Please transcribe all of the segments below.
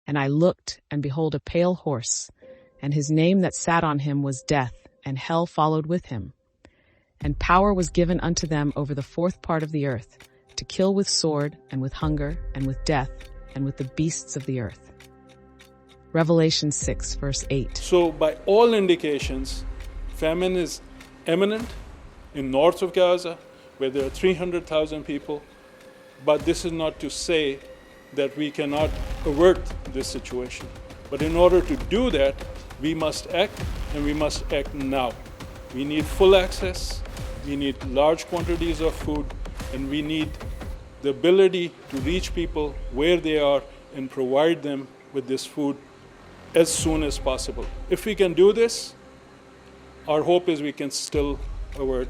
And I looked, and behold a pale horse, and his name that sat on him was Death, and hell followed with him. And power was given unto them over the fourth part of the earth, to kill with sword, and with hunger, and with death, and with the beasts of the earth. Revelation 6, verse 8. So by all indications, famine is imminent in north of Gaza, where there are 300,000 people. But this is not to say that we cannot avert this situation. But in order to do that, we must act, and we must act now. We need full access, we need large quantities of food, and we need the ability to reach people where they are and provide them with this food as soon as possible. If we can do this, our hope is we can still avert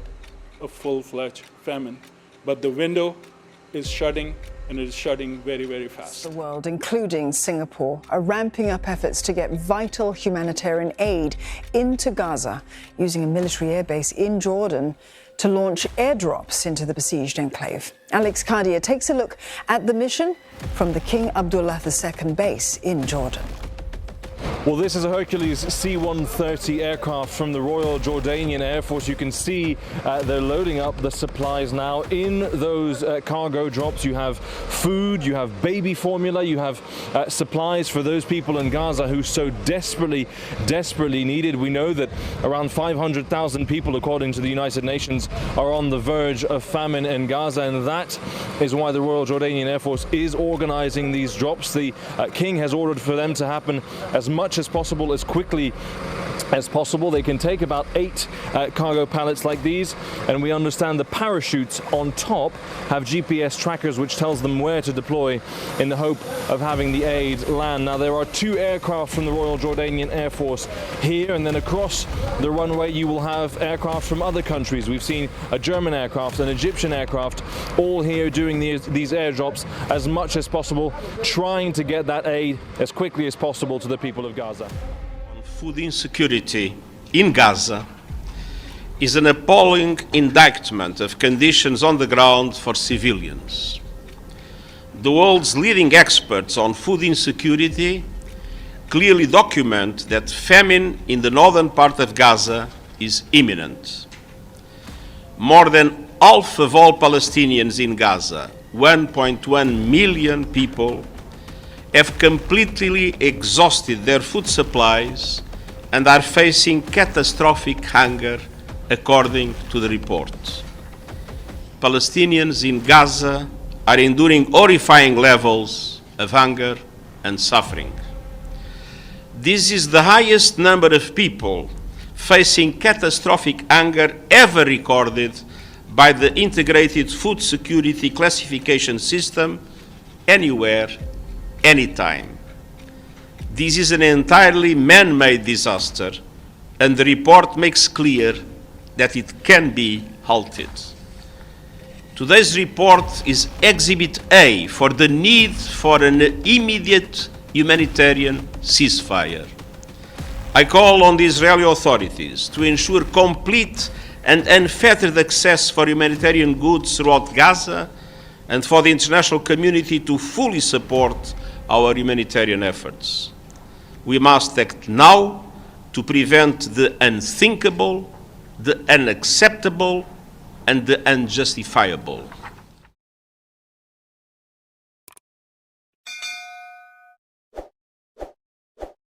a full-fledged famine. But the window is shutting, and it is shutting very, very fast. The world, including Singapore, are ramping up efforts to get vital humanitarian aid into Gaza, using a military airbase in Jordan to launch airdrops into the besieged enclave. Alex Kadia takes a look at the mission from the King Abdullah II base in Jordan. Well, this is a Hercules C-130 aircraft from the Royal Jordanian Air Force. You can see they're loading up the supplies now. In those cargo drops, you have food, you have baby formula, you have supplies for those people in Gaza who so desperately need it. We know that around 500,000 people, according to the United Nations, are on the verge of famine in Gaza, and that is why the Royal Jordanian Air Force is organizing these drops. The King has ordered for them to happen as much as possible, as quickly as possible. They can take about 8 cargo pallets like these, and we understand the parachutes on top have GPS trackers which tells them where to deploy in the hope of having the aid land. Now, there are 2 aircraft from the Royal Jordanian Air Force here, and then across the runway you will have aircraft from other countries. We've seen a German aircraft, an Egyptian aircraft, all here doing these airdrops as much as possible, trying to get that aid as quickly as possible to the people of Gaza. Food insecurity in Gaza is an appalling indictment of conditions on the ground for civilians. The world's leading experts on food insecurity clearly document that famine in the northern part of Gaza is imminent. More than half of all Palestinians in Gaza, 1.1 million people, have completely exhausted their food supplies and are facing catastrophic hunger, according to the report. Palestinians in Gaza are enduring horrifying levels of hunger and suffering. This is the highest number of people facing catastrophic hunger ever recorded by the Integrated Food Security Classification System anywhere, anytime. This is an entirely man-made disaster, and the report makes clear that it can be halted. Today's report is Exhibit A for the need for an immediate humanitarian ceasefire. I call on the Israeli authorities to ensure complete and unfettered access for humanitarian goods throughout Gaza, and for the international community to fully support our humanitarian efforts. We must act now to prevent the unthinkable, the unacceptable, and the unjustifiable.